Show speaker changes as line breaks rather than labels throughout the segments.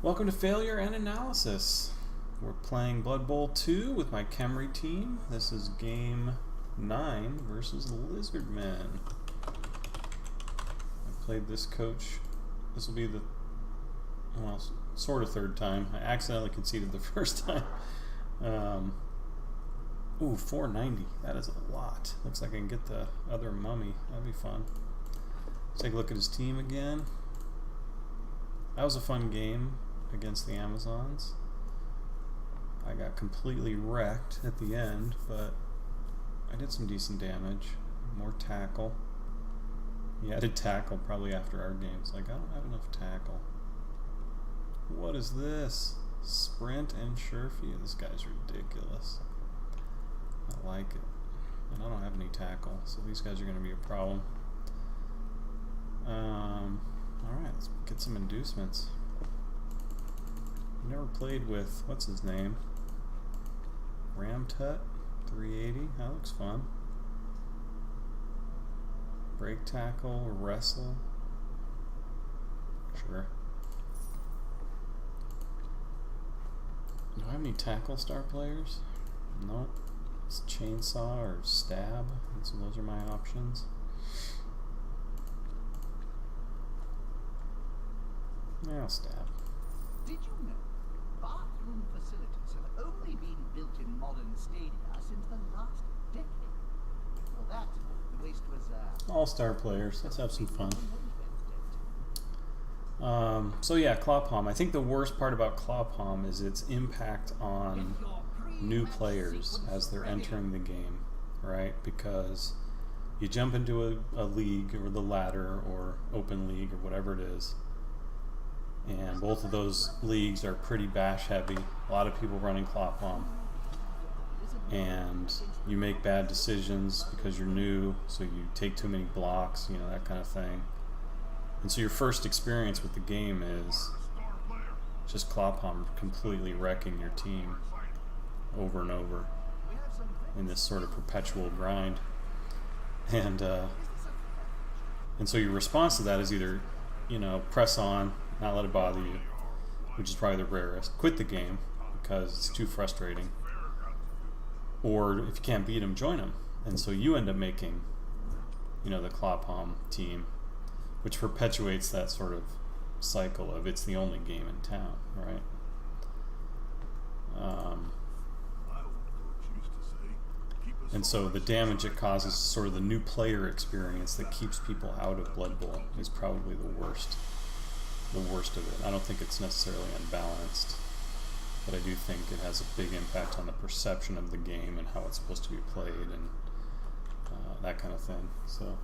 Welcome to Failure and Analysis. We're playing Blood Bowl 2 with my Khemri team. This is game 9 versus Lizardmen. I played this coach. This will be the, well, sort of third time. I accidentally conceded the first time. Ooh, 490. That is a lot. Looks like I can get the other mummy. That'd be fun. Let's take a look at his team again. That was a fun game against the Amazons. I got completely wrecked at the end, but I did some decent damage. More tackle. He added tackle probably after our games. Like, I don't have enough tackle. What is this? Sprint and Sherfie. This guy's ridiculous. I like it. And I don't have any tackle, so these guys are going to be a problem. Alright, let's get some inducements. Never played with, what's his name? Ramtut 380. That looks fun. Break tackle, wrestle. Sure. Do I have any tackle star players? Nope. It's chainsaw or stab. So those are my options. Yeah, I'll stab.
Did you know bathroom facilities have only been built in modern stadia since the last decade? Before that, the waste was
all-star players. Let's have some fun. So yeah, Clawpalm. I think the worst part about Clawpalm is its impact on new players as they're entering the game, right? Because you jump into a league or the ladder or open league or whatever it is, and both of those leagues are pretty bash heavy. A lot of people running Clawpalm, and you make bad decisions because you're new, so you take too many blocks, you know, that kind of thing. And so your first experience with the game is just Clawpalm completely wrecking your team over and over in this sort of perpetual grind. And so your response to that is either, you know, press on, not let it bother you, which is probably the rarest. Quit the game because it's too frustrating. Or if you can't beat them, join them. And so you end up making, you know, the Clawpalm team, which perpetuates that sort of cycle of it's the only game in town, right? And so the damage it causes, sort of the new player experience that keeps people out of Blood Bowl, is probably the worst of it. I don't think it's necessarily unbalanced, but I do think it has a big impact on the perception of the game and how it's supposed to be played and that kind of thing. So,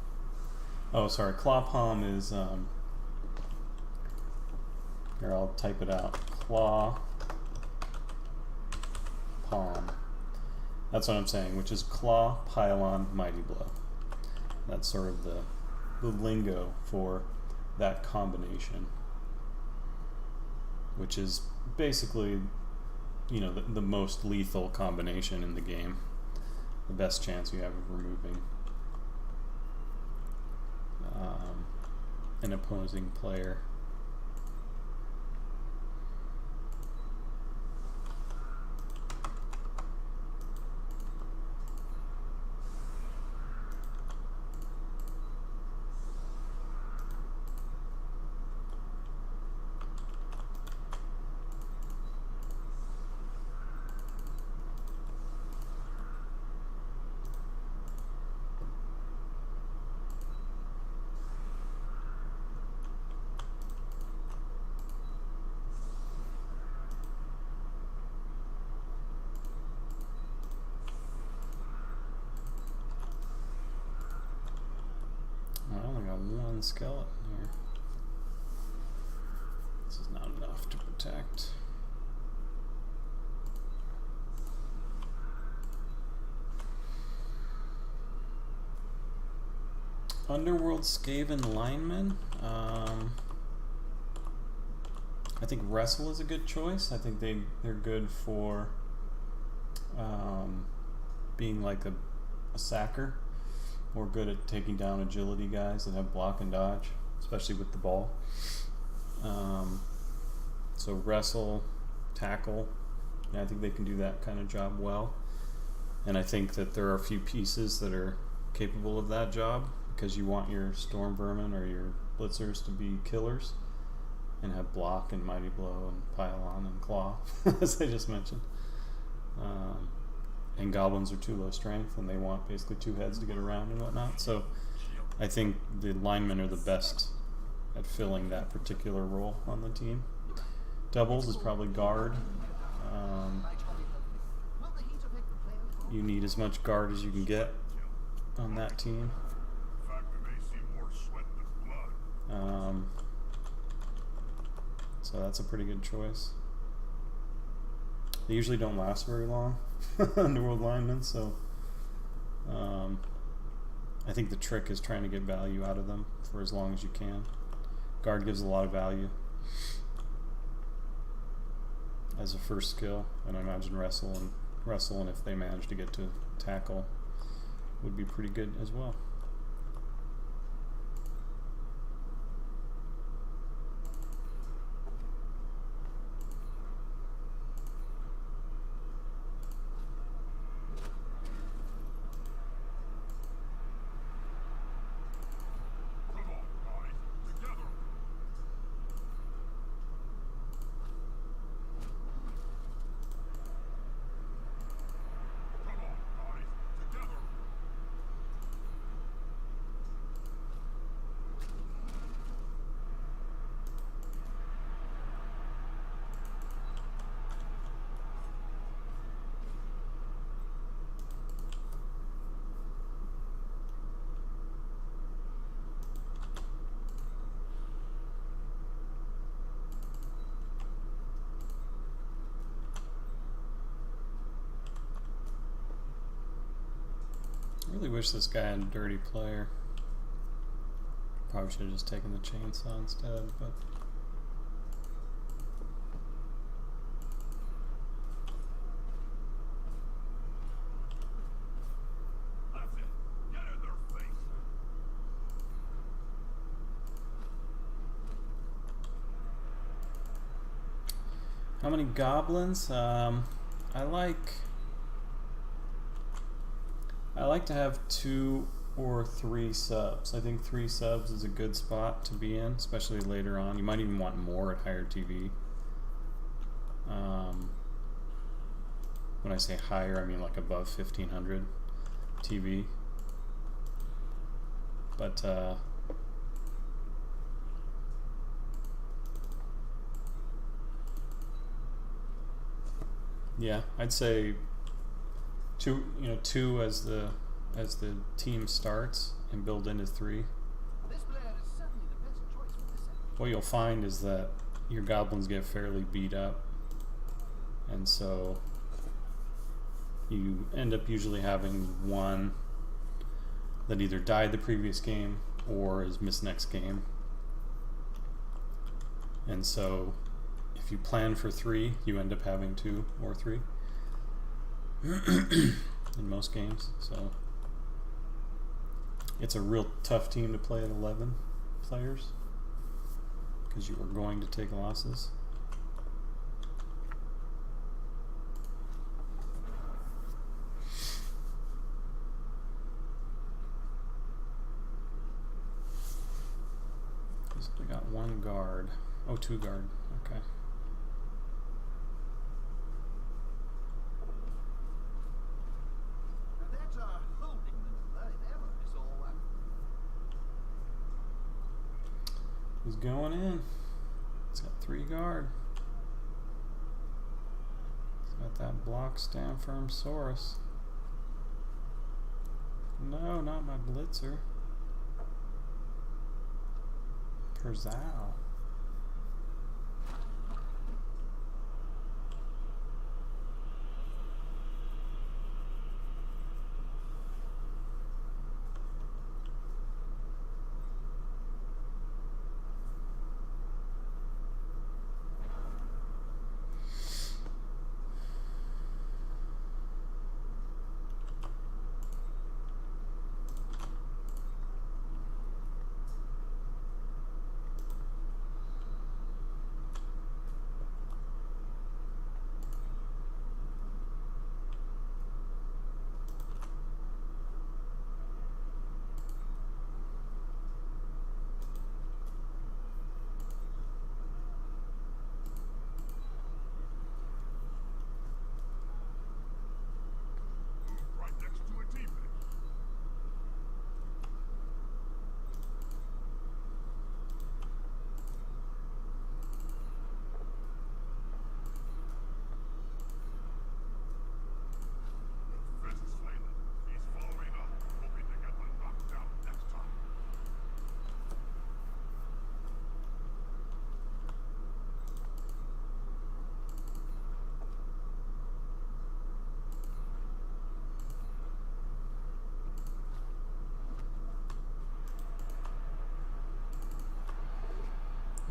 oh, sorry, Clawpalm is, here, I'll type it out. Clawpalm. That's what I'm saying, which is Claw, Pylon, Mighty Blow. That's sort of the lingo for that combination, which is basically, you know, the most lethal combination in the game. The best chance you have of removing an opposing player. I only got one skeleton here. This is not enough to protect. Underworld Skaven Lineman. I think Wrestle is a good choice. I think they're good for being like a sacker, or good at taking down agility guys that have block and dodge, especially with the ball. So wrestle, tackle, and I think they can do that kind of job well. And I think that there are a few pieces that are capable of that job, because you want your storm vermin or your blitzers to be killers and have block and mighty blow and pylon and claw, as I just mentioned. And goblins are too low strength, and they want basically 2 heads to get around and whatnot. So I think the linemen are the best at filling that particular role on the team. Doubles is probably guard. You need as much guard as you can get on that team. So that's a pretty good choice. They usually don't last very long, Underworld linemen, so I think the trick is trying to get value out of them for as long as you can. Guard gives a lot of value as a first skill, and I imagine wrestle and if they manage to get to tackle would be pretty good as well. I really wish this guy had a dirty player. Probably should have just taken the chainsaw instead, but how many goblins? I like to have 2 or 3 subs. I think 3 subs is a good spot to be in, especially later on. You might even want more at higher TV. When I say higher, I mean like above 1500 TV. But yeah, I'd say 2 as the team starts and build into 3. What you'll find is that your goblins get fairly beat up, and so you end up usually having one that either died the previous game or is missed next game. And so if you plan for 3, you end up having 2 or 3 in most games. So it's a real tough team to play at 11 players because you are going to take losses. We got 1 guard. Oh, 2 guard. Okay. He's going in. He's got 3 guard. He's got that block stand firm Saurus. No, not my blitzer. Perzal.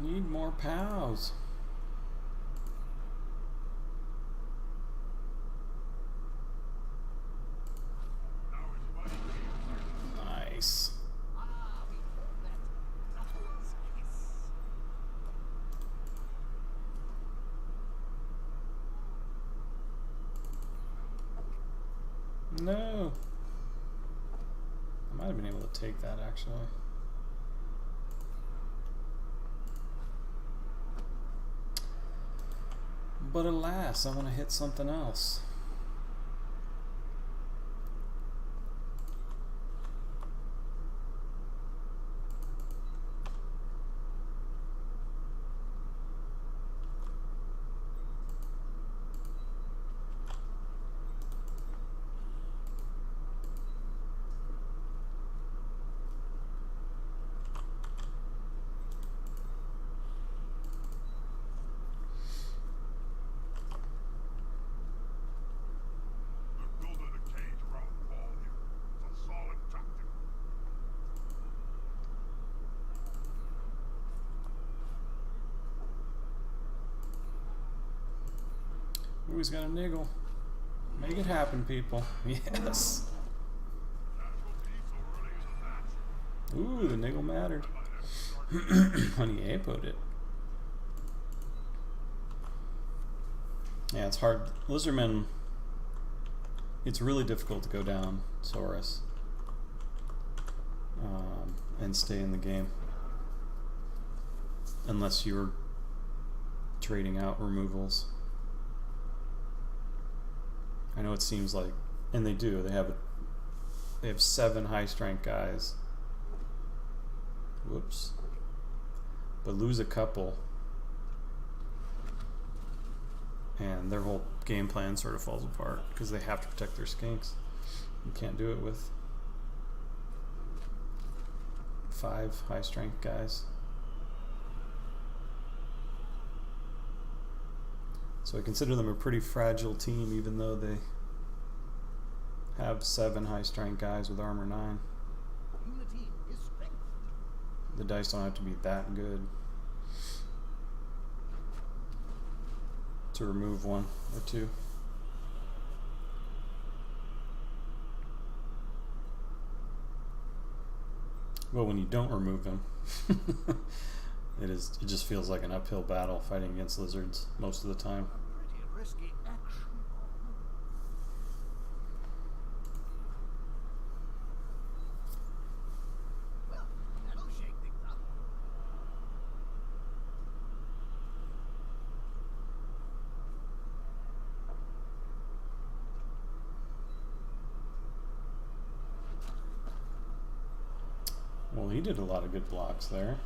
Need more pals. Nice.
Ah, we call that Knuckles' kiss.
No. I might have been able to take that actually. But alas, I want to hit something else. Ooh, he's got a niggle. Make it happen, people. Yes. Ooh, the niggle mattered. When he apoed it. Yeah, it's hard. Lizardmen, it's really difficult to go down Saurus and stay in the game. Unless you're trading out removals. I know it seems like, and they do. They have 7 high strength guys. Whoops. But lose a couple, and their whole game plan sort of falls apart because they have to protect their skinks. You can't do it with 5 high strength guys. So I consider them a pretty fragile team, even though they have 7 high strength guys with armor 9.
Unity is strength.
The dice don't have to be that good to remove 1 or 2. Well, when you don't remove them, it just feels like an uphill battle fighting against lizards most of the time.
Pretty risky action. Well, that'll shake things up.
Well, he did a lot of good blocks there.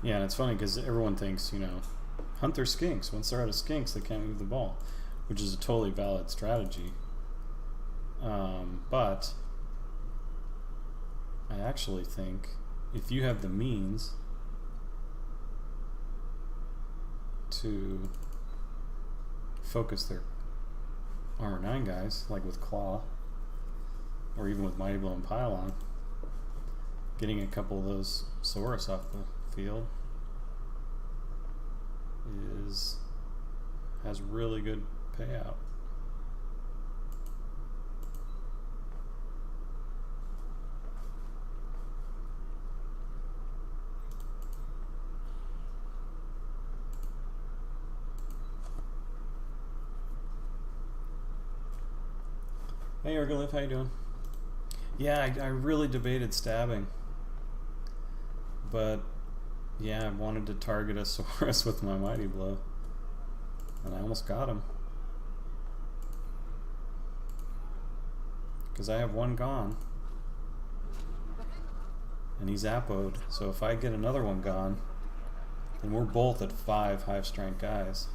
Yeah, and it's funny because everyone thinks, hunt their skinks. Once they're out of skinks, they can't move the ball, which is a totally valid strategy. But I actually think if you have the means to focus their armor 9 guys, like with Claw, or even with Mighty Blow and Pylon, getting a couple of those Saurus off the field has really good payout. Hey Ergolith, how you doing? Yeah, I really debated stabbing. But, yeah, I wanted to target a Saurus with my Mighty Blow. And I almost got him. Because I have one gone. And he's Apoed. So if I get another one gone, then we're both at 5 high-strength guys.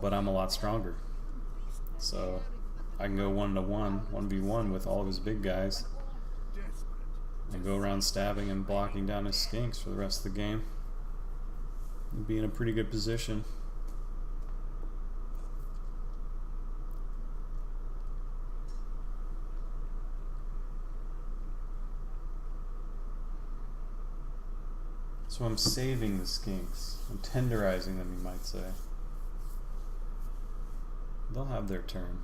But I'm a lot stronger. So I can go 1-to-1, 1v1 with all of his big guys. And go around stabbing and blocking down his skinks for the rest of the game. And be in a pretty good position. So I'm saving the skinks. I'm tenderizing them, you might say. They'll have their turn.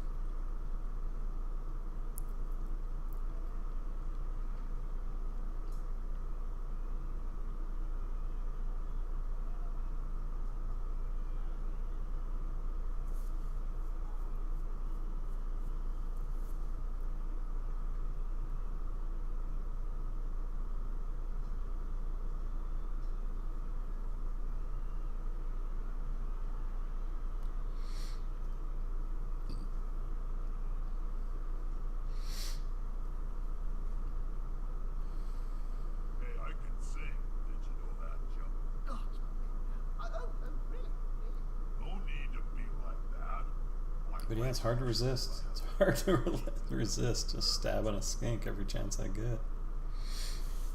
But yeah, it's hard to resist. It's hard to resist just stabbing a skink every chance I get.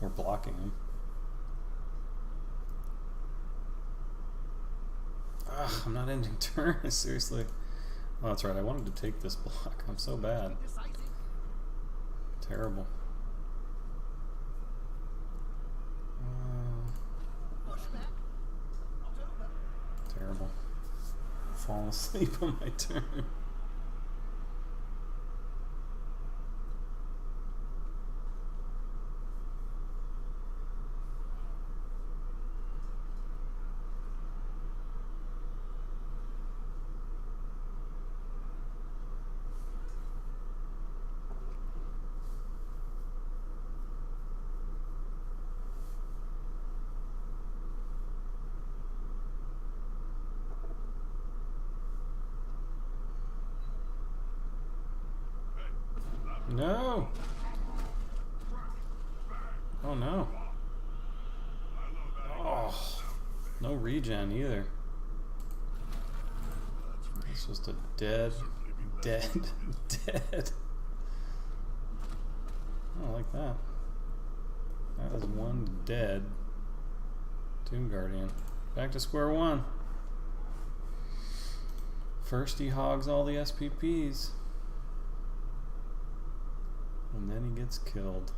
Or blocking him. Ugh, I'm not ending turn, seriously. Oh, that's right, I wanted to take this block. I'm so bad. Terrible. Terrible. Fall asleep on my turn. No! Oh no. Oh, no regen either. It's just a dead. I don't like that. That is one dead Tomb Guardian. Back to square one. First he hogs all the SPPs. And then he gets killed.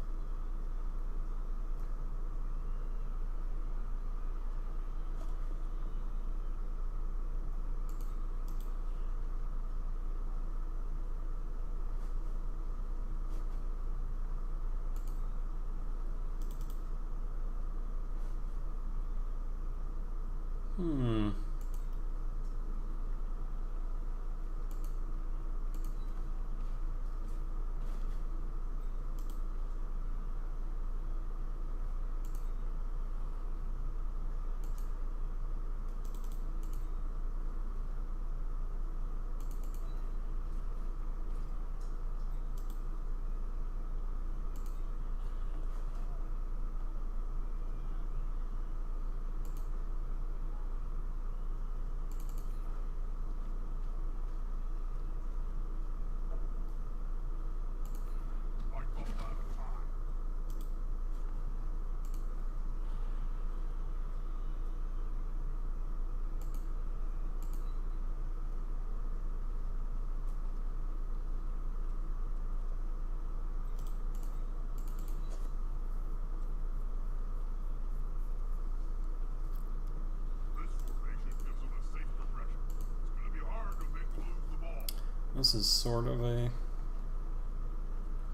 This is sort of a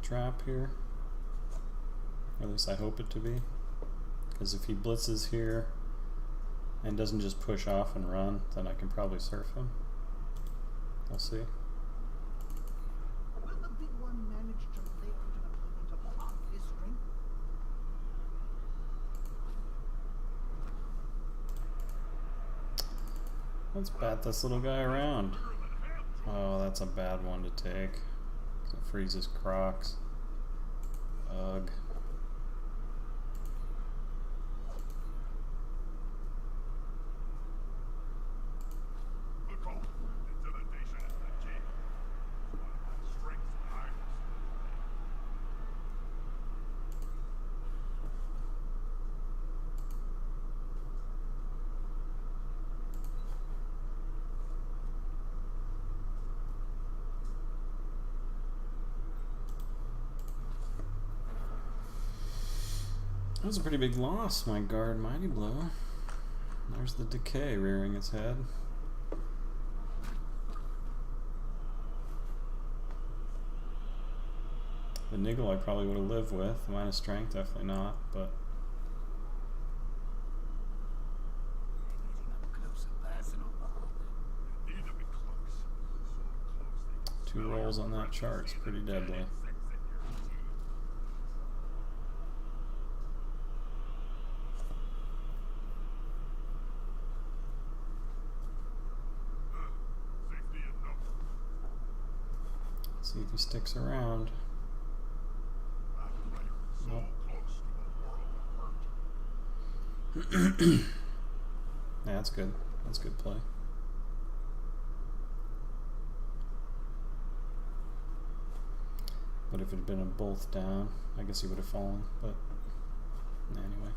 trap here. Or at least I hope it to be. Because if he blitzes here and doesn't just push off and run, then I can probably surf him. We'll see.
Will the big one manage to lay onto
Let's bat this little guy around. Oh, that's a bad one to take. 'Cause it freezes Crocs. Ugh. That was a pretty big loss, my guard mighty blow. There's the decay rearing its head. The niggle I probably would have lived with. The minus strength, definitely not, but two rolls on that chart's pretty deadly. See if he sticks around. Nope. Yeah, that's good. That's good play. But if it had been a both down, I guess he would have fallen. But anyway.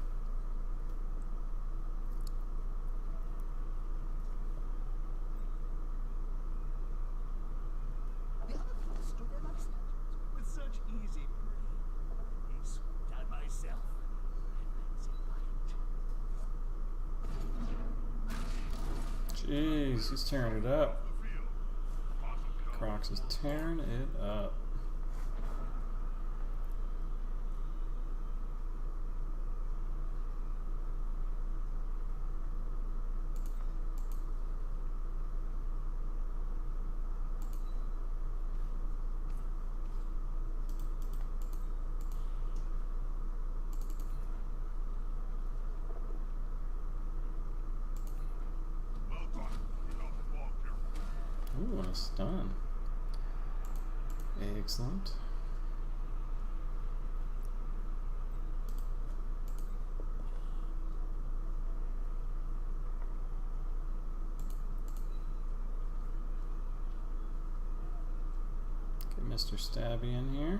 Jeez, he's tearing it up. Crocs is tearing it up. Ooh, and a stun. Excellent. Get Mr. Stabby in here.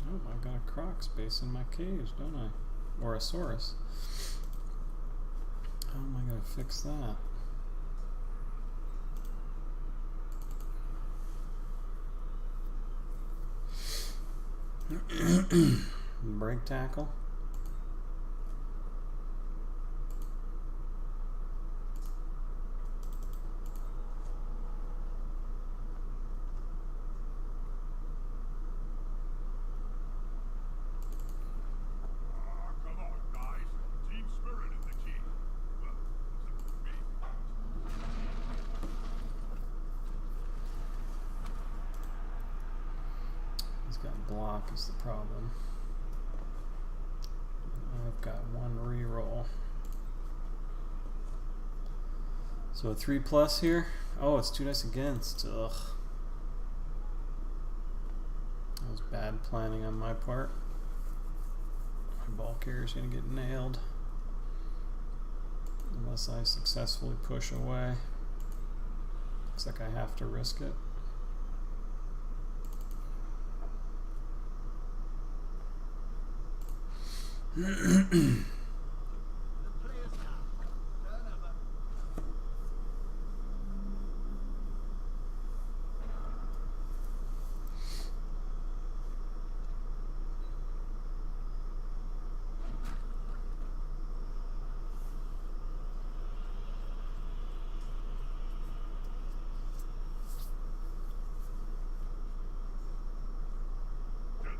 Oh, I got a Croc space in my cage, don't I? Or a Saurus. How am I going to fix that? Break tackle.
Come on, guys. Team spirit is the key. Well, except for me.
He's got block is the problem. I've got one reroll. So a 3+ here. Oh, it's 2 dice against. Ugh. That was bad planning on my part. My ball carrier's gonna get nailed. Unless I successfully push away. Looks like I have to risk it.
Get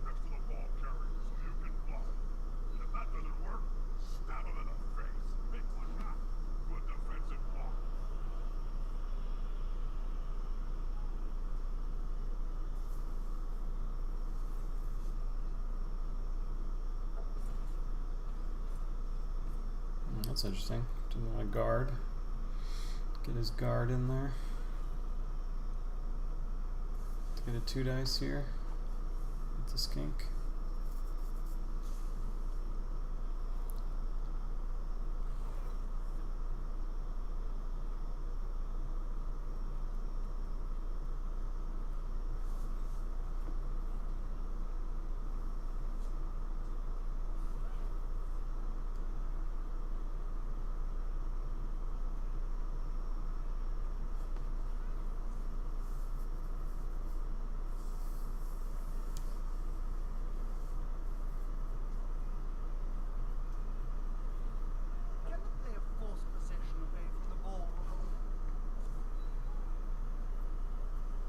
next to the ball carrier so you can block. And if that doesn't work, stab him in the face. Big one shot. Good defensive block.
That's interesting. Didn't want to guard. Get his guard in there. Get a 2 dice here. Get the skink.
Can the player force possession away from the ball?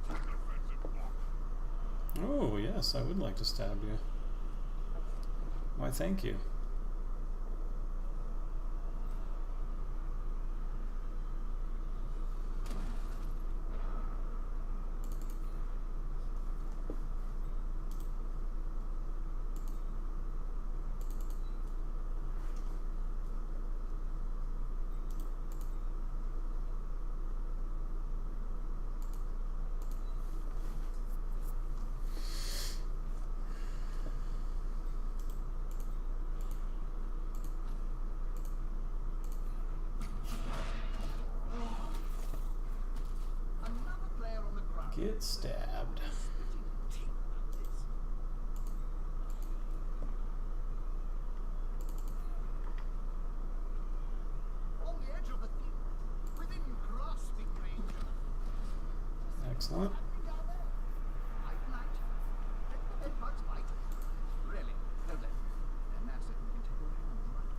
Defensive block.
Oh, yes, I would like to stab you. Why, thank you.
Another player on the ground.
Get stabbed.
On the edge of the field, within grasping range of
Excellent.
down there. Night, night. Let the bed bugs bite. Really, don't let them. And that's it. We can take a round, right?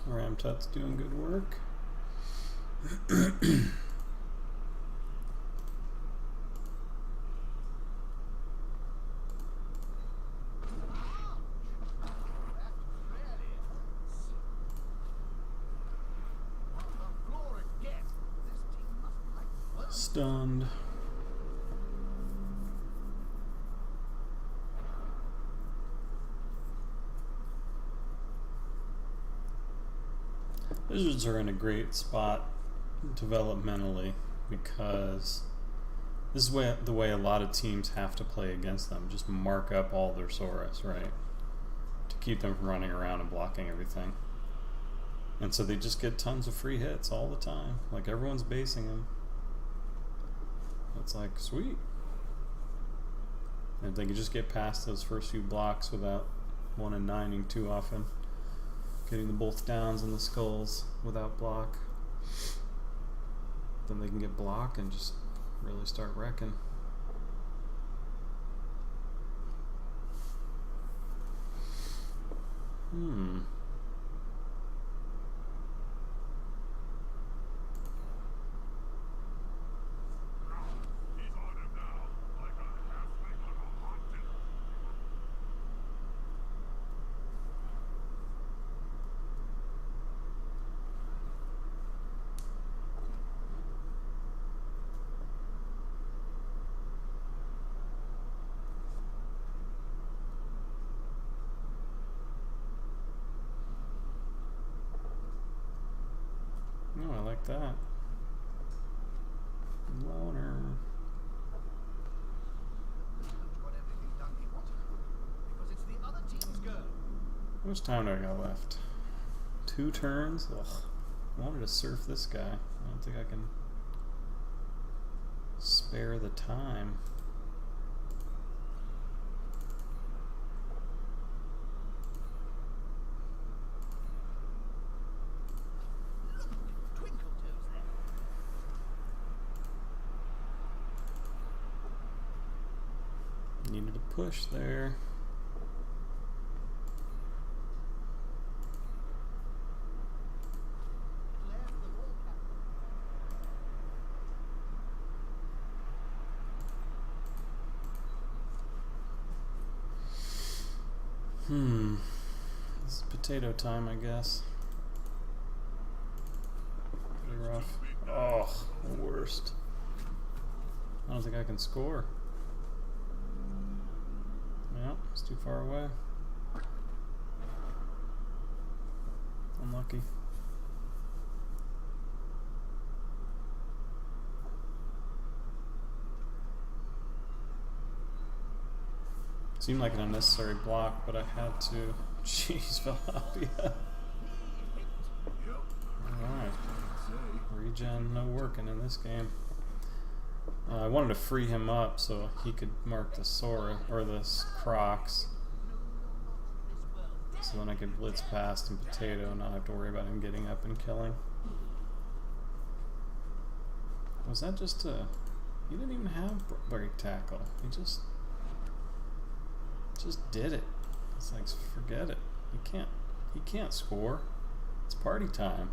Ramtut's doing good work. Stunned. Wizards are in a great spot developmentally because this is the way a lot of teams have to play against them. Just mark up all their Saurus, right? To keep them from running around and blocking everything. And so they just get tons of free hits all the time. Like everyone's basing them. It's like, sweet. And if they could just get past those first few blocks without 1 and 9ing too often, getting the both downs and the skulls without block, then they can get block and just really start wrecking.
He's on him now, like a halfling on a hot dinner.
Oh, I like that. Loner.
Got everything done he wanted because it's the other team's go.
How much time do I got left? 2 turns? Ugh. I wanted to surf this guy. I don't think I can spare the time. Needed a push there.
Declare for the ball, Captain.
This is potato time, I guess. Pretty rough. Oh, worst. I don't think I can score. Yeah, it's too far away. Unlucky. Seemed like an unnecessary block, but I had to. Jeez, Valhalla. Alright. Regen no working in this game. I wanted to free him up so he could mark the Sora, or the Crocs. So then I could blitz past and potato and not have to worry about him getting up and killing. Was that just a... He didn't even have break tackle. He just did it. It's like, forget it. He can't score. It's party time.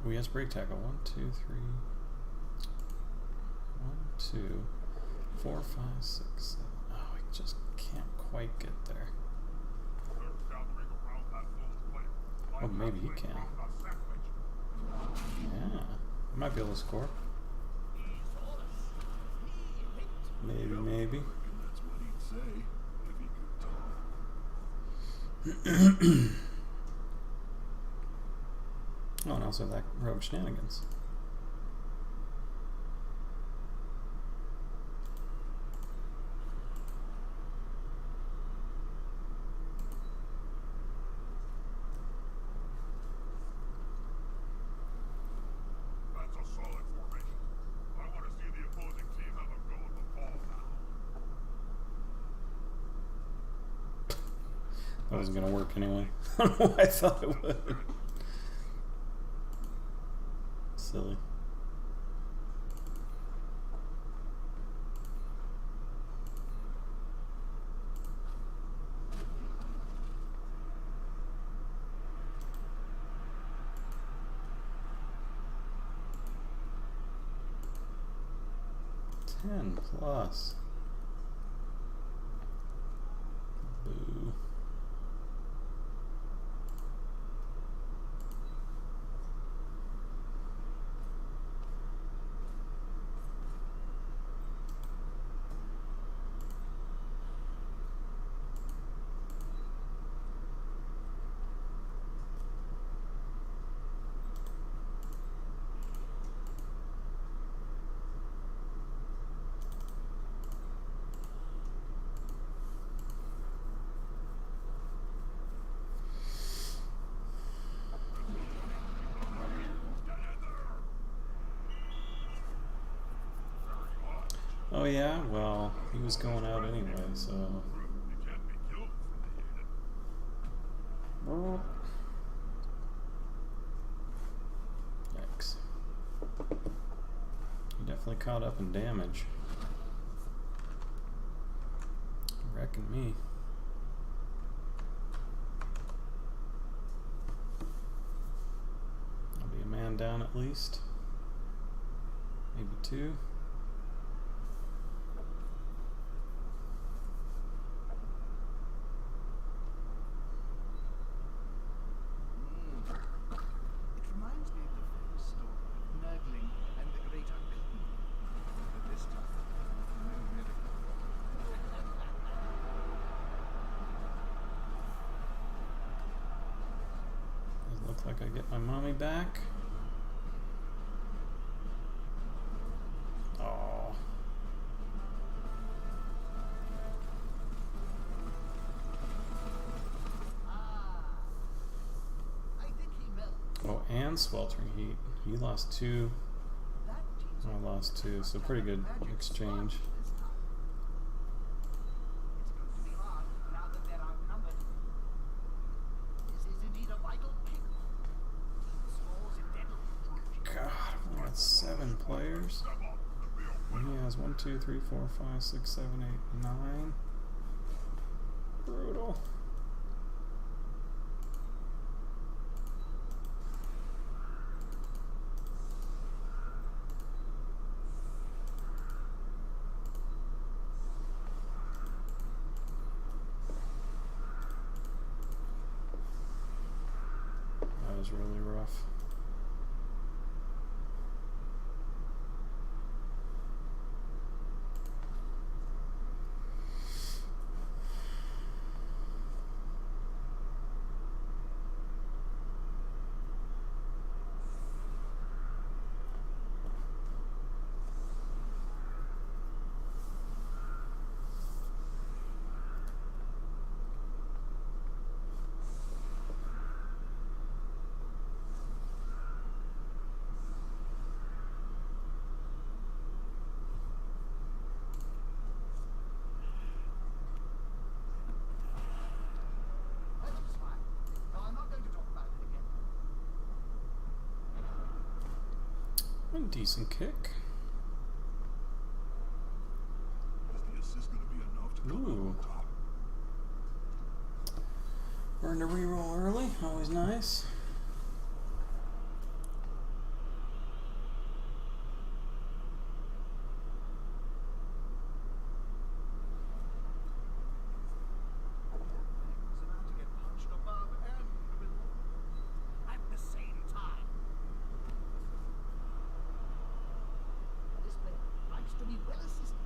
Oh, he has break tackle. 1, 2, 3. 1, 2, 4, 5, 6, 7. Oh, he just can't quite get there. Oh, maybe he can. Yeah, he might be able to score. Maybe.
That's what he'd say if he could talk.
Oh, and also that rogue shenanigans.
That's a solid formation. I want to see the opposing team have a go at the ball now.
That wasn't going to work anyway. I don't know why I thought it would. Silly. +10. Boo. Oh yeah, well, he was going out anyway, so...
You can't be killed from the
Yikes. He definitely caught up in damage. Wrecking me. I'll be a man down at least. Maybe 2. like I get my mommy back. Oh.
I think he melted.
Oh, and sweltering heat. He lost 2.
That team's
I lost 2, so pretty good exchange.
this time. It's going to be hard now that they're outnumbered. This is indeed a vital kick. Team scores indeed.
God, I've only got 7 players. And he has 1, 2, 3, 4, 5, 6, 7, 8, 9. Brutal. That was really rough.
That was fine. No, I'm not going to talk about it again.
A decent kick.
Is the assist going to be enough to come out
Ooh.
on top?
Earned a reroll early, always nice.
Things about to get punched above and below at the same time. This player likes to be well assisted.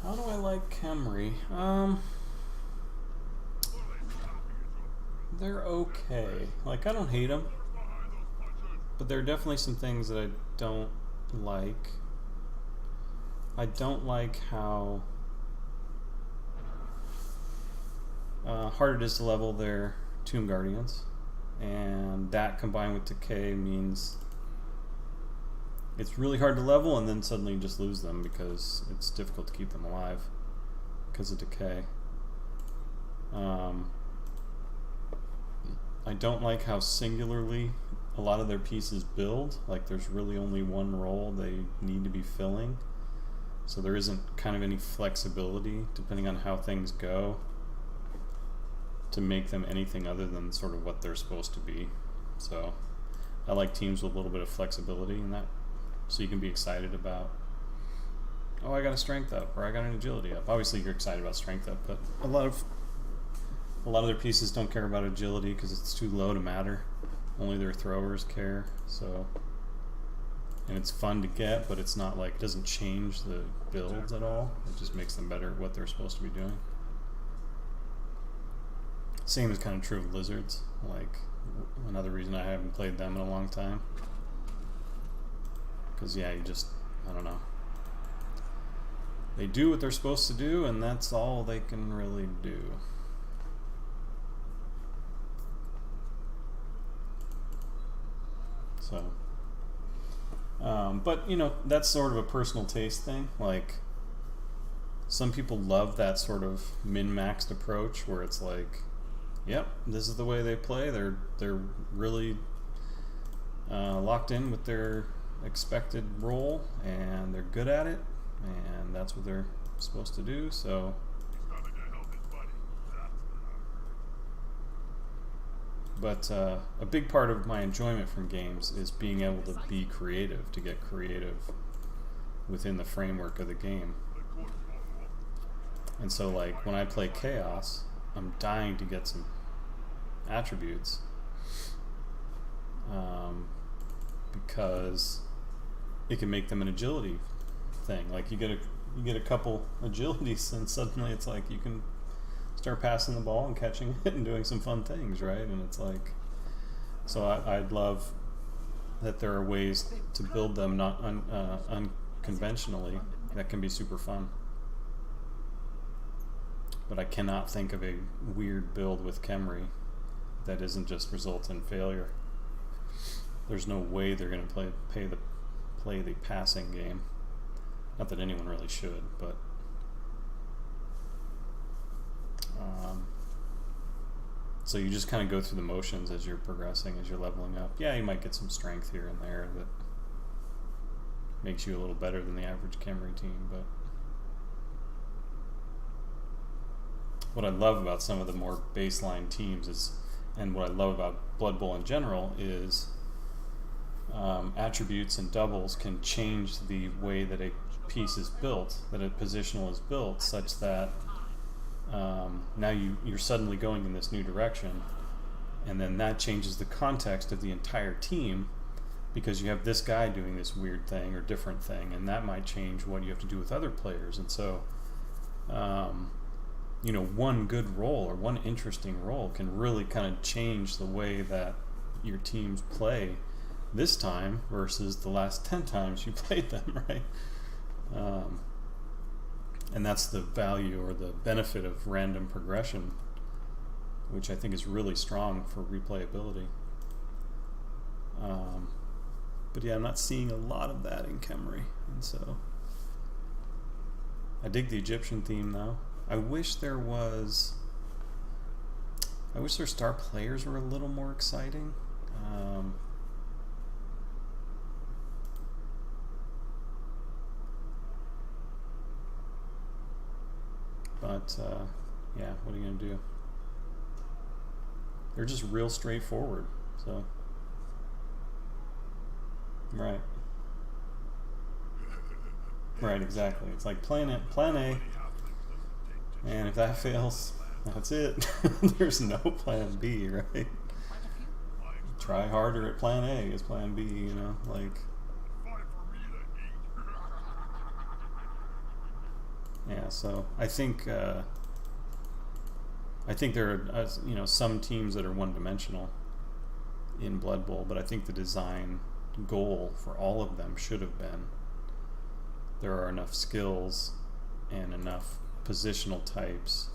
How do I like Khemri? They're okay. Like, I don't hate them, but there are definitely some things that I don't like. I don't like how hard it is to level their Tomb Guardians, and that combined with decay means it's really hard to level, and then suddenly you just lose them because it's difficult to keep them alive because of decay. I don't like how singularly a lot of their pieces build. Like, there's really only one role they need to be filling, so there isn't kind of any flexibility depending on how things go to make them anything other than sort of what they're supposed to be. So I like teams with a little bit of flexibility in that, so you can be excited about, oh, I got a strength up, or I got an agility up. Obviously you're excited about strength up, but a lot of their pieces don't care about agility because it's too low to matter. Only their throwers care. So, and it's fun to get, but it's not like, it doesn't change the builds at all. It just makes them better at what they're supposed to be doing. Same is kind of true of lizards. Like, another reason I haven't played them in a long time. Because, yeah, you just, I don't know. They do what they're supposed to do, and that's all they can really do. So, but, you know, that's sort of a personal taste thing. Like, some people love that sort of min-maxed approach where it's like, yep, this is the way they play. They're really locked in with their expected role, and they're good at it, and that's what they're supposed to do. So,
He's coming to help his buddy. That's
but a big part of my enjoyment from games is being able to be creative, to get creative within the framework of the game. And so, like, when I play Chaos, I'm dying to get some attributes, because it can make them an agility thing. Like you get a couple agilities, and suddenly it's like you can start passing the ball and catching it and doing some fun things, right? And it's like, so I'd love that there are ways to build them not unconventionally that can be super fun. But I cannot think of a weird build with Khemri that isn't just result in failure. There's no way they're going to play the passing game. Not that anyone really should, but so you just kind of go through the motions as you're progressing, as you're leveling up. Yeah, you might get some strength here and there that makes you a little better than the average Khemri team, but what I love about some of the more baseline teams is, and what I love about Blood Bowl in general is attributes and doubles can change the way that a piece is built, that a positional is built, such that now you're suddenly going in this new direction, and then that changes the context of the entire team because you have this guy doing this weird thing or different thing, and that might change what you have to do with other players. And so one good role or one interesting role can really kind of change the way that your teams play this time versus the last 10 times you played them, right? And that's the value or the benefit of random progression, which I think is really strong for replayability. But yeah, I'm not seeing a lot of that in Khemri, and so I dig the Egyptian theme though. I wish their star players were a little more exciting. But yeah, what are you gonna do? They're just real straightforward. So right, exactly. It's like plan A, and if that fails, that's it. There's no plan B, right? Try harder at plan A is plan B, like. Yeah, so I think there are some teams that are one-dimensional in Blood Bowl, but I think the design goal for all of them should have been there are enough skills and enough positional types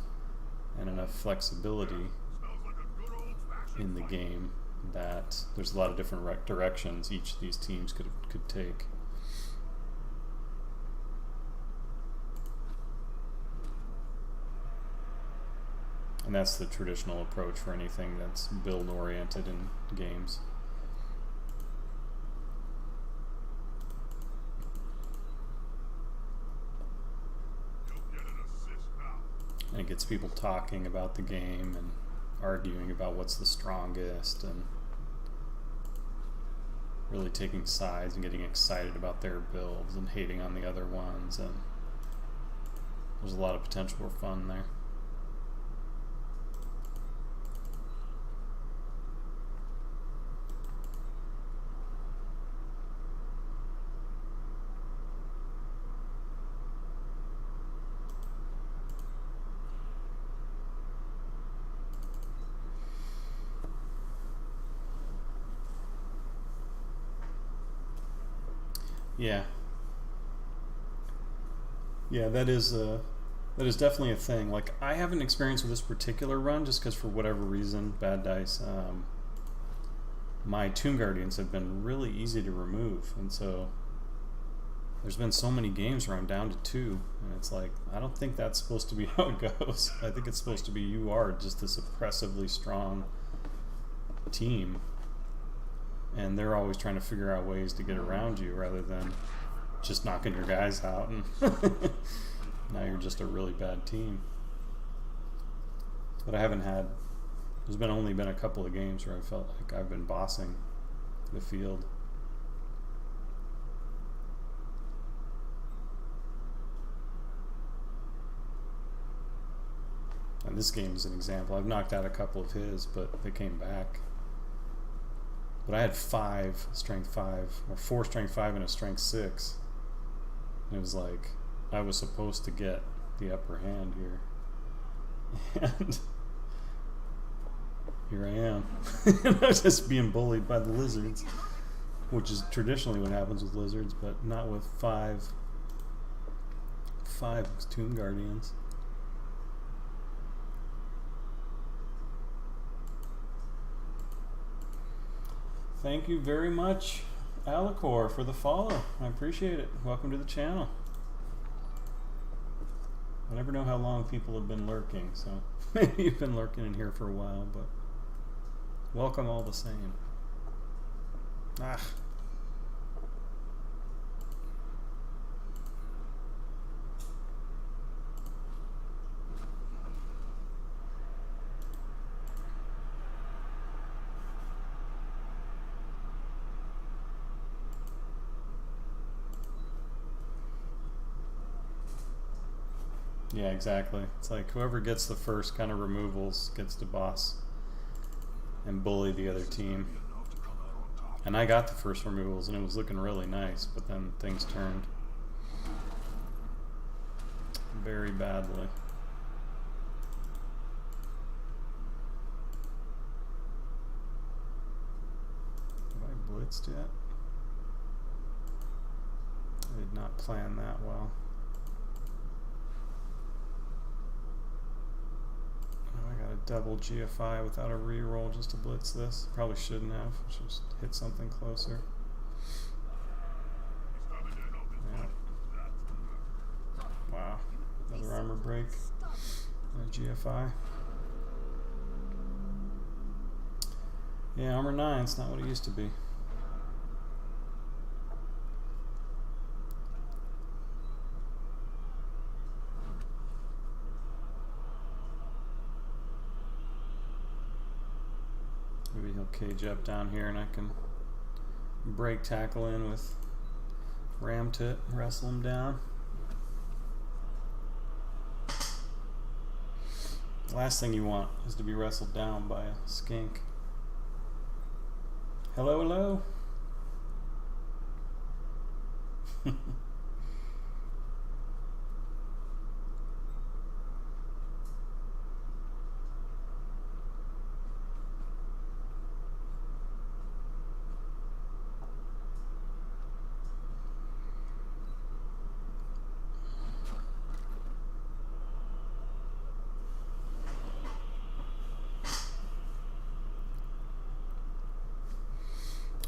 and enough flexibility in the game that there's a lot of different directions each of these teams could take. And that's the traditional approach for anything that's build-oriented in games. And it gets people talking about the game and arguing about what's the strongest and really taking sides and getting excited about their builds and hating on the other ones, and there's a lot of potential for fun there. Yeah, that is definitely a thing. Like, I haven't experienced with this particular run just because for whatever reason, bad dice, my Tomb Guardians have been really easy to remove, and so there's been so many games where I'm down to 2, and it's like, I don't think that's supposed to be how it goes. I think it's supposed to be you are just this oppressively strong team, and they're always trying to figure out ways to get around you rather than just knocking your guys out, and now you're just a really bad team. But I haven't had, there's only been a couple of games where I felt like I've been bossing the field. And this game is an example. I've knocked out a couple of his, but they came back. But I had 5 strength 5, or 4 strength 5 and a strength 6. And it was like I was supposed to get the upper hand here. And here I am. I was just being bullied by the lizards, which is traditionally what happens with lizards, but not with 5 Tomb Guardians. Thank you very much, Alicor, for the follow. I appreciate it. Welcome to the channel. I never know how long people have been lurking, so maybe you've been lurking in here for a while, but welcome all the same. Ah. Yeah, exactly. It's like whoever gets the first kind of removals gets to boss and bully the other team. And I got the first removals and it was looking really nice, but then things turned very badly. Have I blitzed yet? I did not plan that well. I got a double GFI without a reroll just to blitz this. Probably shouldn't have. Should just hit something closer. Yeah. Wow. Another armor break. And a GFI. Yeah, armor 9's not what it used to be. Maybe he'll cage up down here and I can break tackle in with ram tit, wrestle him down. Last thing you want is to be wrestled down by a skink. Hello, hello.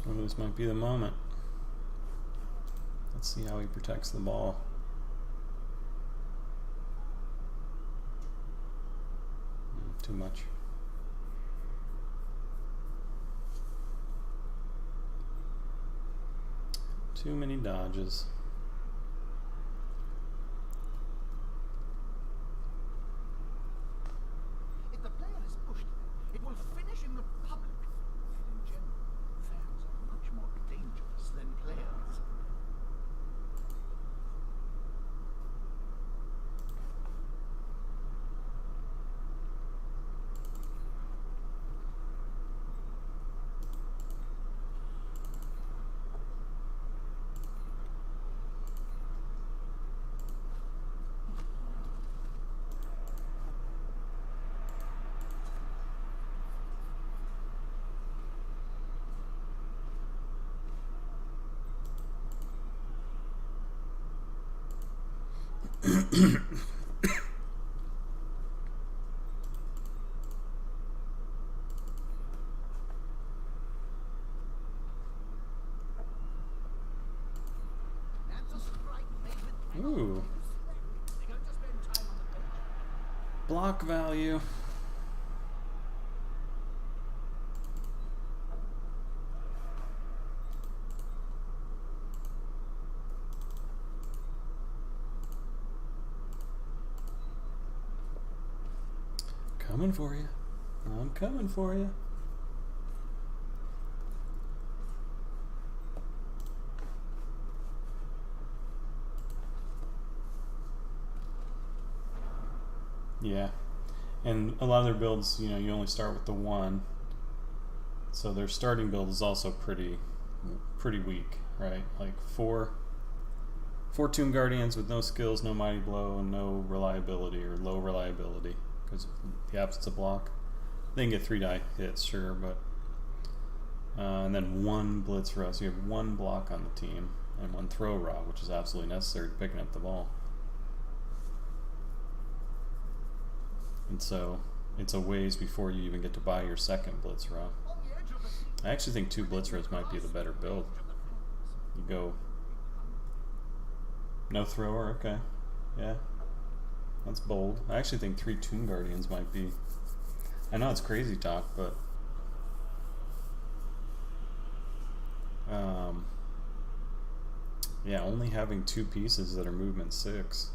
Well, this might be the moment. Let's see how he protects the ball. Too much. Too many dodges.
If the player is pushed, it will finish in the public. And in general, fans are much more dangerous than players. That's a strike made with
Ooh.
They're going to spend time on the bench.
Block value. Coming for you. I'm coming for you. Yeah. And a lot of their builds, you know, you only start with the 1. So their starting build is also pretty weak, right? Like four Tomb Guardians with no skills, no Mighty Blow, and no reliability or low reliability because of the absence of block. They can get 3 die hits, sure, but and then 1 Blitz Row, so you have 1 block on the team and 1 Throw Row, which is absolutely necessary to picking up the ball. And so it's a ways before you even get to buy your second Blitz Row. I actually think 2 Blitz Rows might be the better build. You go no thrower, okay. Yeah. That's bold. I actually think 3 Tomb Guardians might be. I know it's crazy talk, but yeah, only having 2 pieces that are movement 6.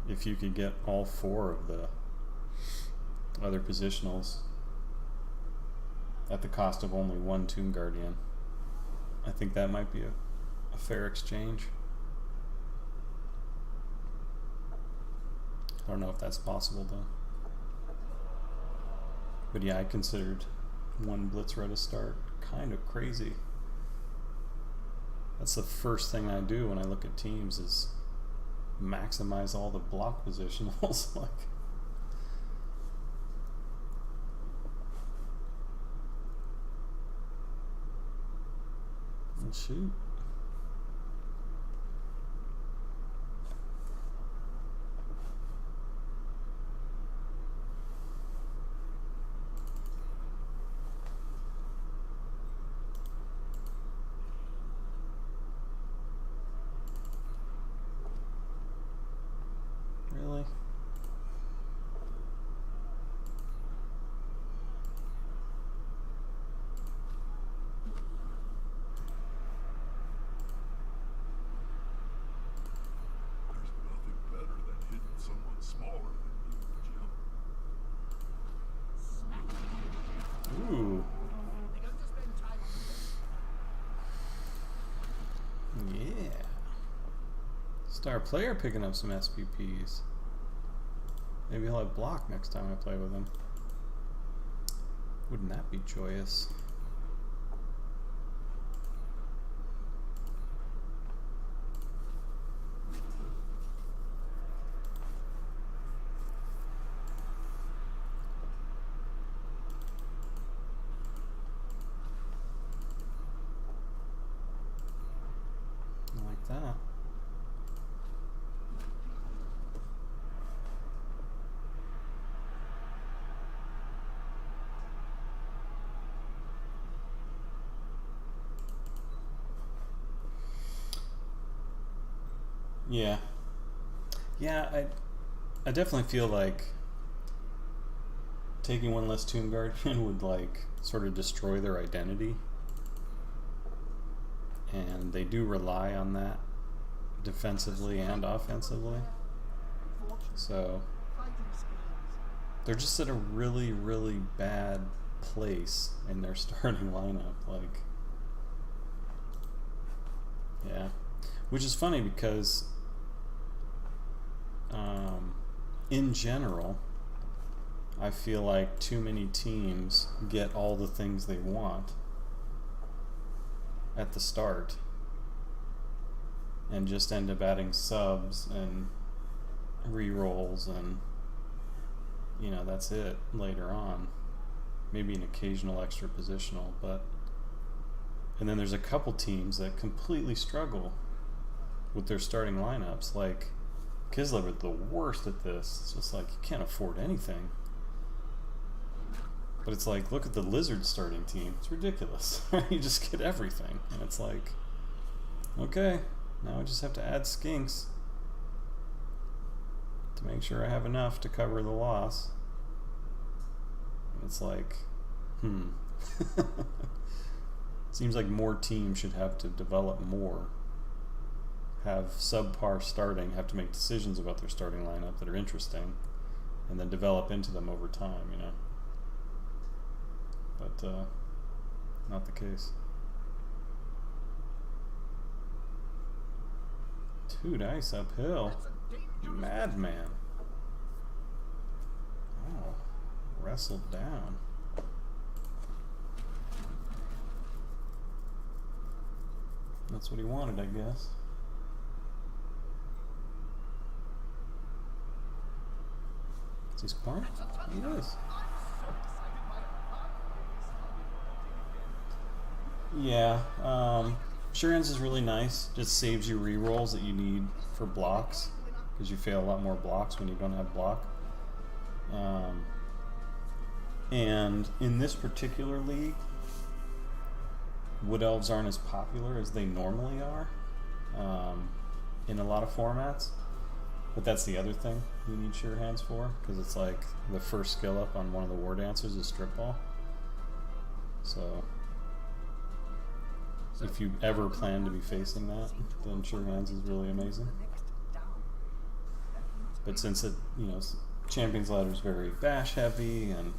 If you could get all 4 of the other positionals at the cost of only 1 Tomb Guardian, I think that might be a fair exchange. I don't know if that's possible though. But yeah, I considered 1 Blitz Row to start kind of crazy. That's the first thing I do when I look at teams is maximize all the block positionals. Like, well, shoot. Really?
There's nothing better than hitting someone smaller than you, Jim.
Ooh.
They're going to spend time on the
Yeah. Star player picking up some SPPs. Maybe he'll have block next time I play with him. Wouldn't that be joyous? I like that. Yeah. Yeah, I definitely feel like taking 1 less Tomb Guardian would like sort of destroy their identity. And they do rely on that defensively and offensively. So
fighting skills.
they're just at a really, really bad place in their starting lineup. Like, yeah. Which is funny because in general, I feel like too many teams get all the things they want at the start and just end up adding subs and re-rolls and, you know, that's it later on. Maybe an occasional extra positional, but and then there's a couple teams that completely struggle with their starting lineups. Like Kislev are the worst at this. It's just like you can't afford anything. But it's like, look at the Lizard starting team. It's ridiculous. You just get everything. And it's like, okay, now I just have to add skinks to make sure I have enough to cover the loss. And it's like, Seems like more teams should have to develop more, have subpar starting, have to make decisions about their starting lineup that are interesting, and then develop into them over time, you know. But not the case. 2 dice uphill. Madman. Oh, wrestled down. That's what he wanted, I guess. Is he scoring? He is. Yeah, sure hands is really nice. Just saves you rerolls that you need for blocks, because you fail a lot more blocks when you don't have block. And in this particular league, Wood Elves aren't as popular as they normally are in a lot of formats. But that's the other thing you need sure hands for, because it's like the first skill up on one of the War Dancers is Strip Ball. So if you ever plan to be facing that, then sure hands is really amazing. But since it, you know, Champions Ladder is very bash heavy and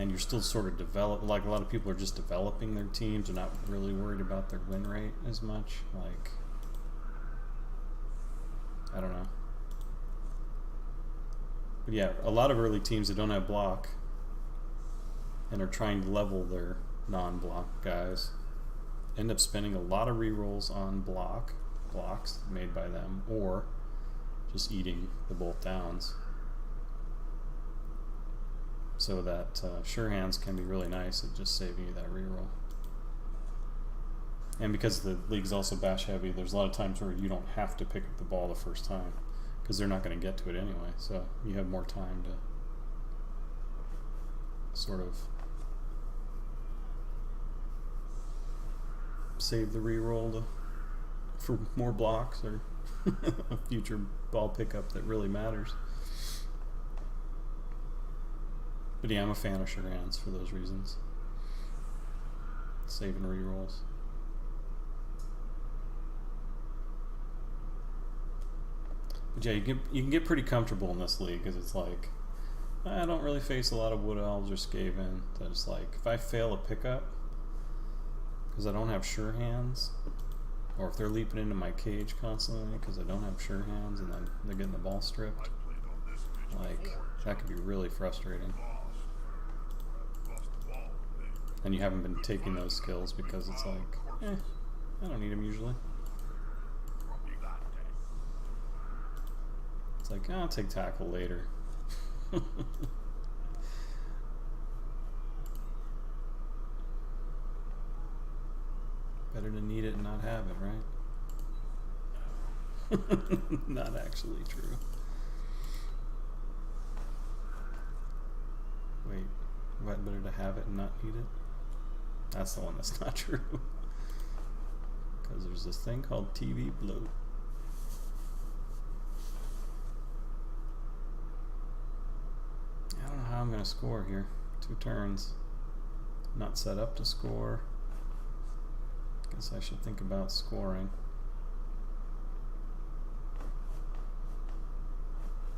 you're still sort of like a lot of people are just developing their teams. They're not really worried about their win rate as much. Like, I don't know. But yeah, a lot of early teams that don't have block and are trying to level their non-block guys end up spending a lot of rerolls on blocks made by them, or just eating the bolt downs. So that sure hands can be really nice at just saving you that reroll. And because the league's also bash heavy, there's a lot of times where you don't have to pick up the ball the first time, because they're not going to get to it anyway. So you have more time to sort of save the reroll for more blocks or a future ball pickup that really matters. But yeah, I'm a fan of sure hands for those reasons. Saving rerolls. But yeah, you can get pretty comfortable in this league, because it's like, I don't really face a lot of Wood Elves or Skaven. So it's like, if I fail a pickup because I don't have sure hands, or if they're leaping into my cage constantly because I don't have sure hands and then they're getting the ball stripped, like, that could be really frustrating. And you haven't been taking those skills because it's like, I don't need them usually. It's like, I'll take tackle later. Better to need it and not have it, right? Not actually true. Wait, what, better to have it and not need it? That's the one that's not true. Because there's this thing called TV bloat. I don't know how I'm going to score here. 2 turns. Not set up to score. Guess I should think about scoring.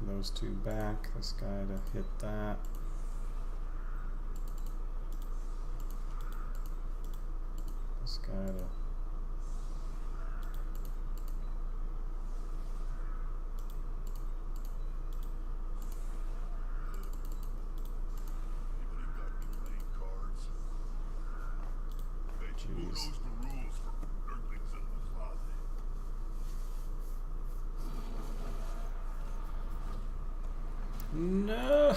Those 2 back. This guy to hit that. This guy to... Jeez. No!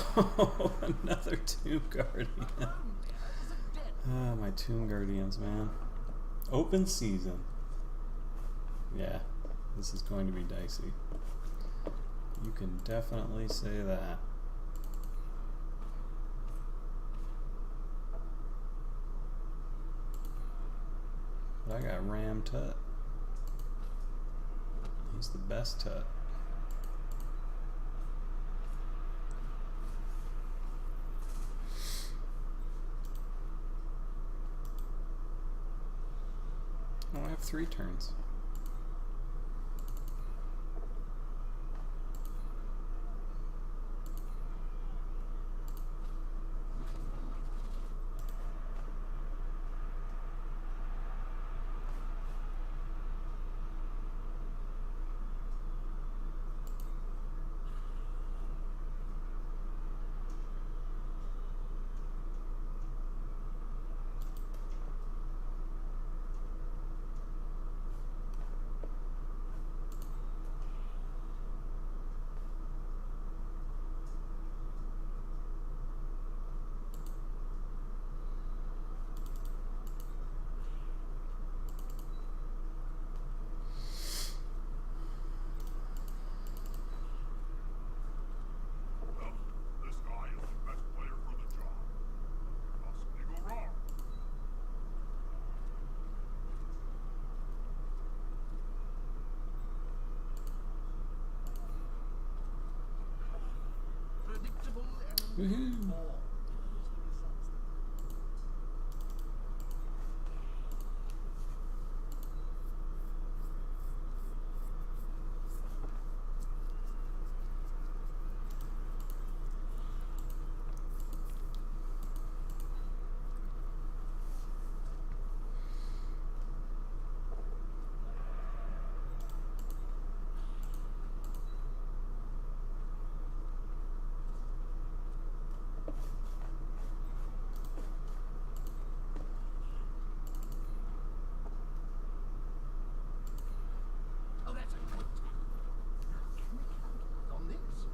Another Tomb Guardian. Ah, my Tomb Guardians, man. Open season. Yeah, this is going to be dicey. You can definitely say that. But I got Ram Tut. He's the best Tut. Oh, I have 3 turns. Woohoo!
Oh, that's a good tackle. Now, can we calculate on this?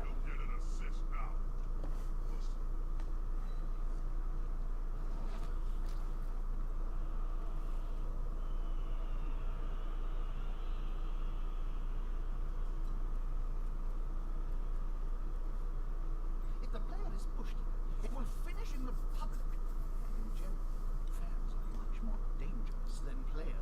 He'll get an assist now. Listen.
If the player is pushed here, it will finish in the public. And in general, fans are much more dangerous than players.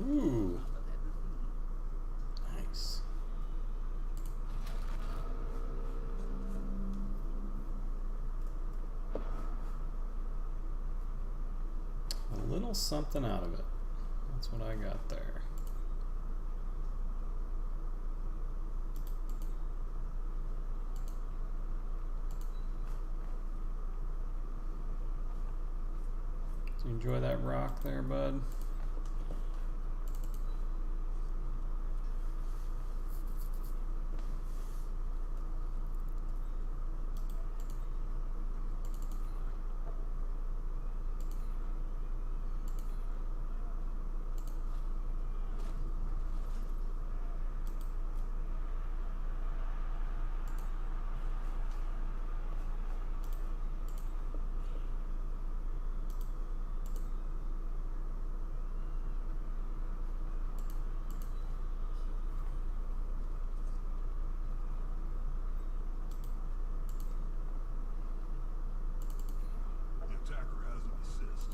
Ooh, nice. A little something out of it. That's what I got there. Do you enjoy that rock there, bud?
The attacker has an assist.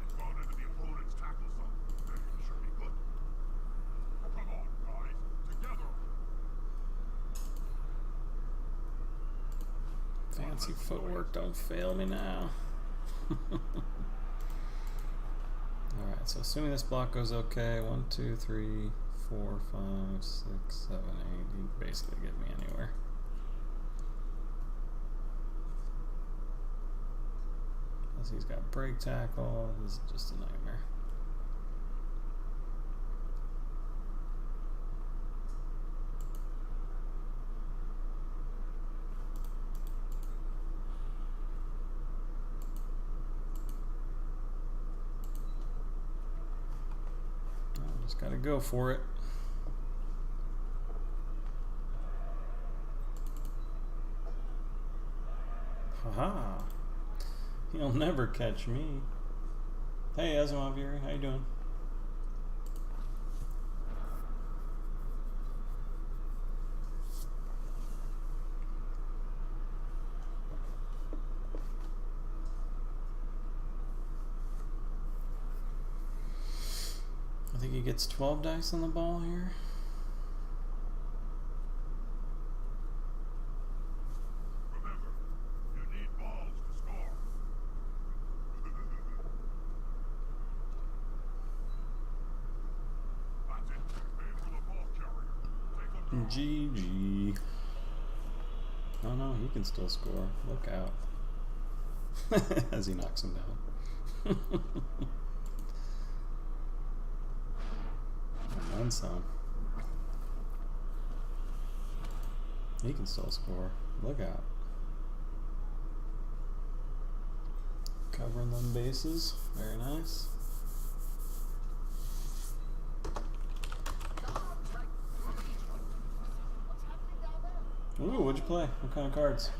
They've gone into the opponent's tackle zone. They should be good. Come on, guys. Together.
Fancy footwork, don't fail me now. Alright, so assuming this block goes okay, 1, 2, 3, 4, 5, 6, 7, 8, you can basically get me anywhere. Plus he's got break tackle, this is just a nightmare. Just gotta go for it. Haha. He'll never catch me. Hey Asimov Yuri, how you doing? think he gets 12 dice on the ball here.
Remember, you need balls to score. That's it. Aim for the ball carrier. Take a draw.
GG. Oh no, he can still score. Look out. As he knocks him down. And some. He can still score. Look out. Covering them bases. Very nice. Ooh, what'd you play? What kind of cards?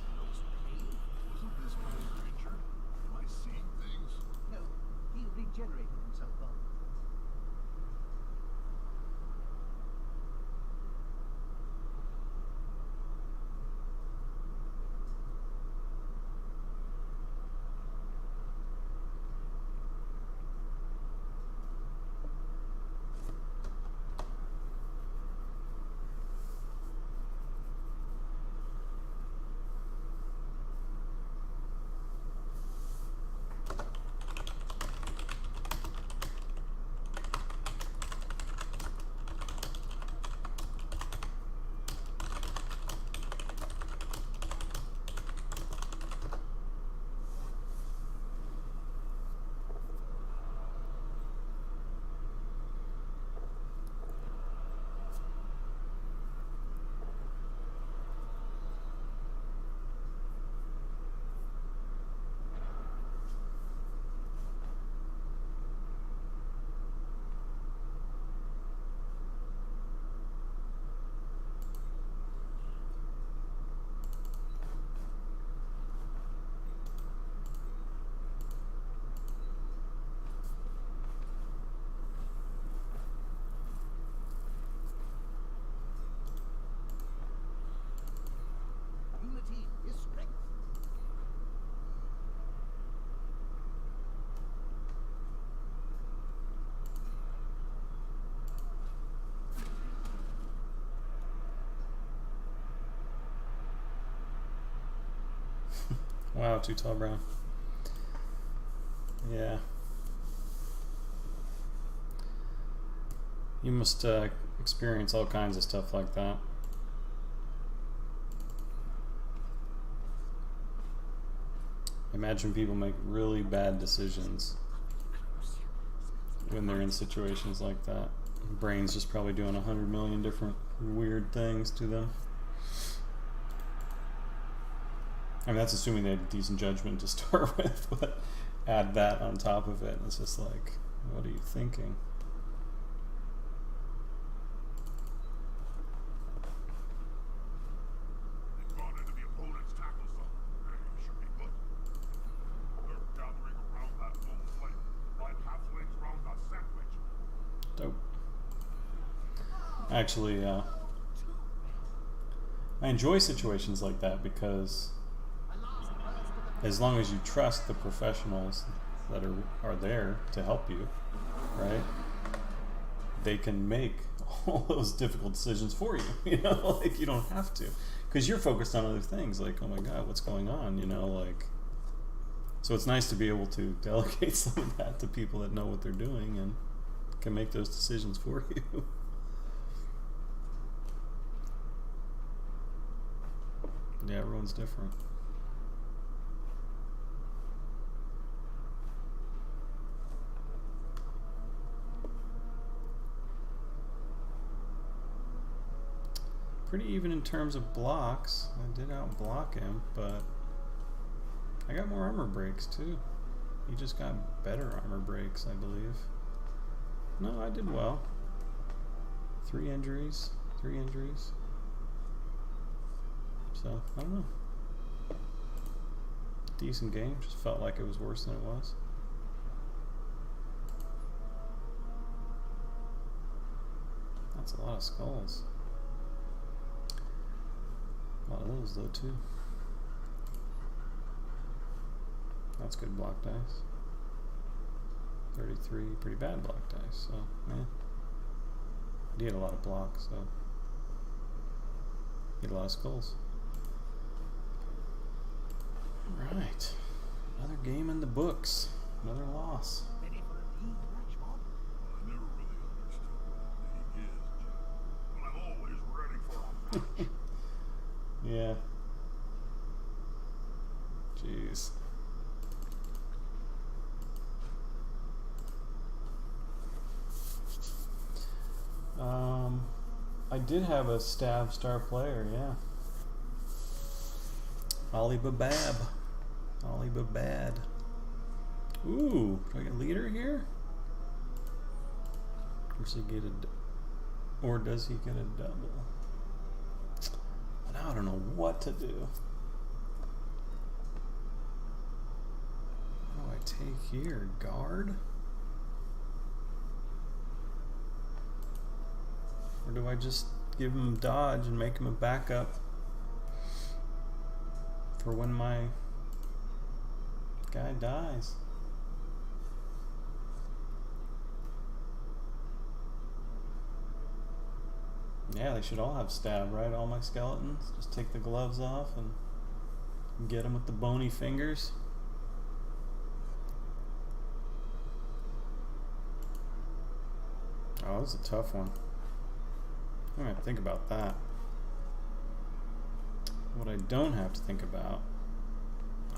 Isn't this player injured? Am I seeing things?
No, he regenerated himself well. Unity is strength.
Wow, too tall, Brown. Yeah. You must experience all kinds of stuff like that. Imagine people make really bad decisions when they're in situations like that. Brain's just probably doing 100 million different weird things to them. I mean, that's assuming they had decent judgment to start with, but add that on top of it, and it's just like, what are you thinking?
They've gone into the opponent's tackle zone. Hey, should be good. They're gathering around that lone flame. Right halflings round the sandwich.
Dope. Actually, I enjoy situations like that because as long as you trust the professionals that are there to help you, right? They can make all those difficult decisions for you. You know, like you don't have to, because you're focused on other things. Like, oh my God, what's going on? You know, like. So it's nice to be able to delegate some of that to people that know what they're doing and can make those decisions for you. Yeah, everyone's different. Pretty even in terms of blocks. I did outblock him, but I got more armor breaks too. He just got better armor breaks, I believe. No, I did well. 3 injuries. So, I don't know. Decent game, just felt like it was worse than it was. That's a lot of skulls. A lot of those though too. That's good block dice. 33, pretty bad block dice, so yeah. He had a lot of blocks, so he had a lot of skulls. Alright. Another game in the books. Another loss.
Ready for a league match, Bob?
I never really understood what a league is, Jim. But I'm always ready for a match.
Yeah. Jeez. I did have a stab star player, yeah. Ollie Babab. Ollie Babad. Ooh, do I get leader here? Or does he get or does he get a double? Now I don't know what to do. What do I take here? Guard? Or do I just give him dodge and make him a backup for when my guy dies? Yeah, they should all have stab, right? All my skeletons. Just take the gloves off and get them with the bony fingers. Oh, this is a tough one. I'm gonna think about that. What I don't have to think about.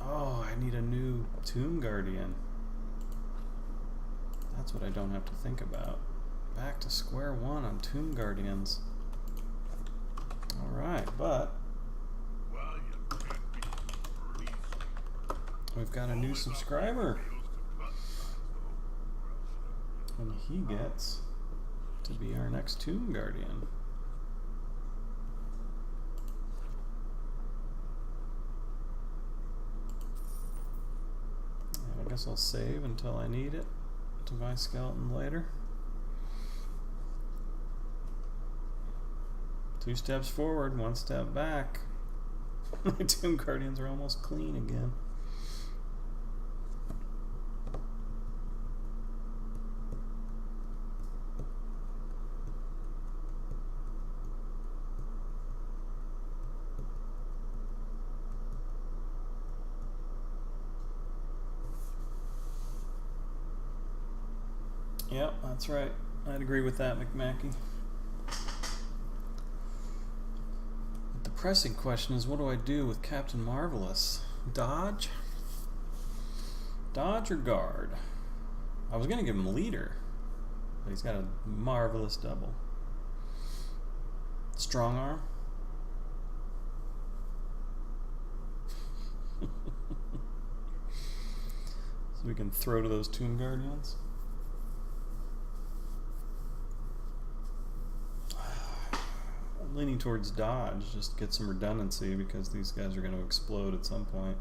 Oh, I need a new Tomb Guardian. That's what I don't have to think about. Back to square one on Tomb Guardians. Alright, but
Well, you can't beat pretty soon.
we've got a new subscriber. And he gets to be our next Tomb Guardian. And I guess I'll save until I need it to buy skeleton later. 2 steps forward, 1 step back. My Tomb Guardians are almost clean again. Yep, that's right. I'd agree with that, McMackey. The pressing question is, what do I do with Captain Marvelous? Dodge? Dodge or guard? I was going to give him leader, but he's got a marvelous double. Strong arm? So we can throw to those Tomb Guardians. I'm leaning towards dodge, just to get some redundancy because these guys are going to explode at some point.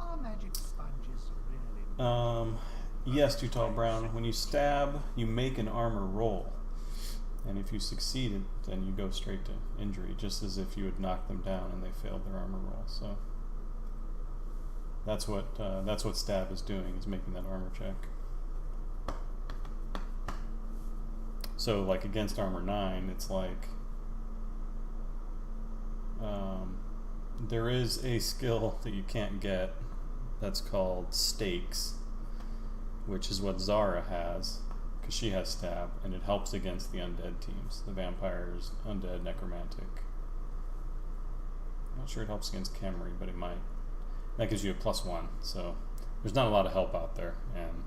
Are magic sponges really?
Yes, Too Tall Brown. When you stab, you make an armor roll. And if you succeed, then you go straight to injury, just as if you had knocked them down and they failed their armor roll. So that's what stab is doing, is making that armor check. So like against armor 9, it's like there is a skill that you can't get that's called stakes, which is what Zara has, because she has stab, and it helps against the undead teams, the vampires, undead, necromantic. I'm not sure it helps against Khemri, but it might. That gives you a +1, so there's not a lot of help out there. And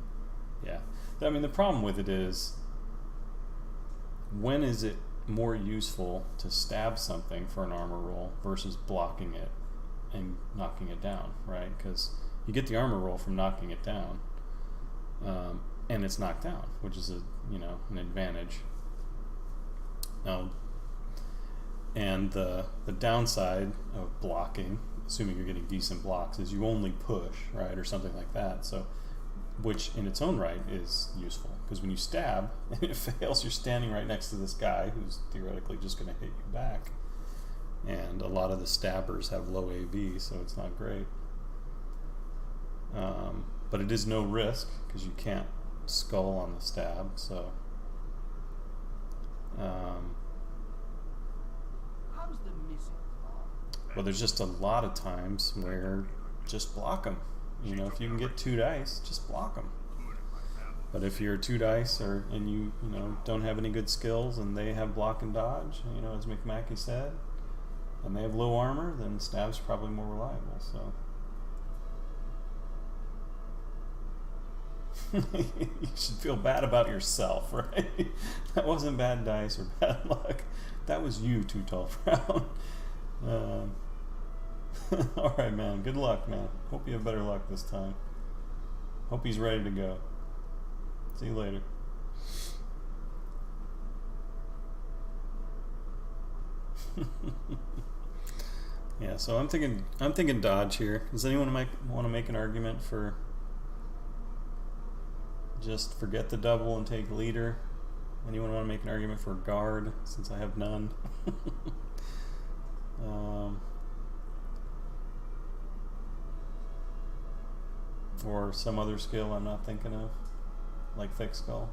yeah, I mean, the problem with it is, when is it more useful to stab something for an armor roll versus blocking it and knocking it down, right? Because you get the armor roll from knocking it down, and it's knocked down, which is an advantage. Now, and the downside of blocking, assuming you're getting decent blocks, is you only push, right, or something like that. So, which in its own right is useful, because when you stab and it fails, you're standing right next to this guy who's theoretically just going to hit you back. And a lot of the stabbers have low AV, so it's not great. But it is no risk because you can't skull on the stab, so
How's the missing part?
but there's just a lot of times where just block them. You know, if you can get 2 dice, just block them. But if you're 2 dice and you know don't have any good skills and they have block and dodge, you know, as McMackey said, and they have low armor, then stab's probably more reliable. So you should feel bad about yourself, right? That wasn't bad dice or bad luck. That was you, Too Tall Brown. All right, man. Good luck, man. Hope you have better luck this time. Hope he's ready to go. See you later. Yeah, so I'm thinking dodge here. Does anyone want to make an argument for just forget the double and take leader? Anyone want to make an argument for guard since I have none? Or some other skill I'm not thinking of, like thick skull.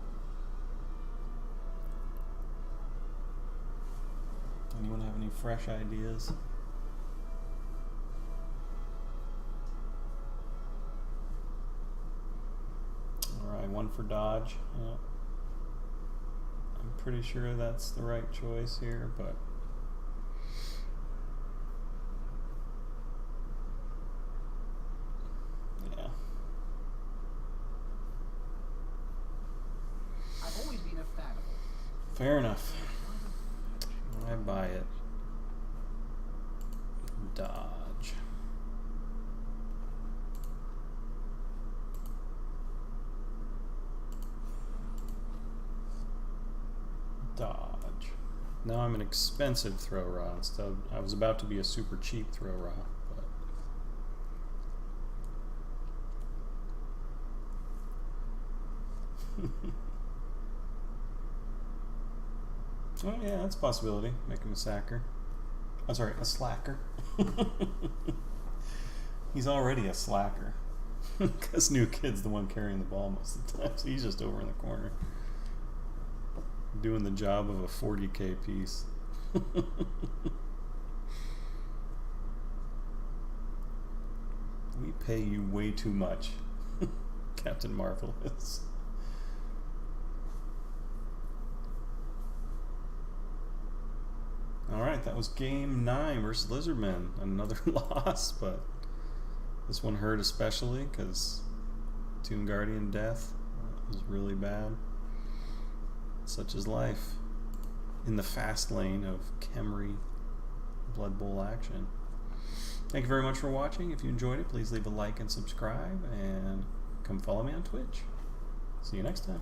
Anyone have any fresh ideas? Alright, 1 for dodge. Yeah. I'm pretty sure that's the right choice here, but yeah.
I've always been a fan of it.
Fair enough. I buy it. Dodge. Dodge. Now I'm an expensive throw raw instead. I was about to be a super cheap throw raw, but oh yeah, that's a possibility. Make him a sacker. Oh, sorry, a slacker. He's already a slacker. Because New Kid's the one carrying the ball most of the time, so he's just over in the corner. Doing the job of a 40k piece. We pay you way too much, Captain Marvelous. Alright, that was game 9 versus Lizardmen. Another loss, but this one hurt especially because Tomb Guardian death was really bad. Such is life in the fast lane of Khemri Blood Bowl action. Thank you very much for watching. If you enjoyed it, please leave a like and subscribe, and come follow me on Twitch. See you next time.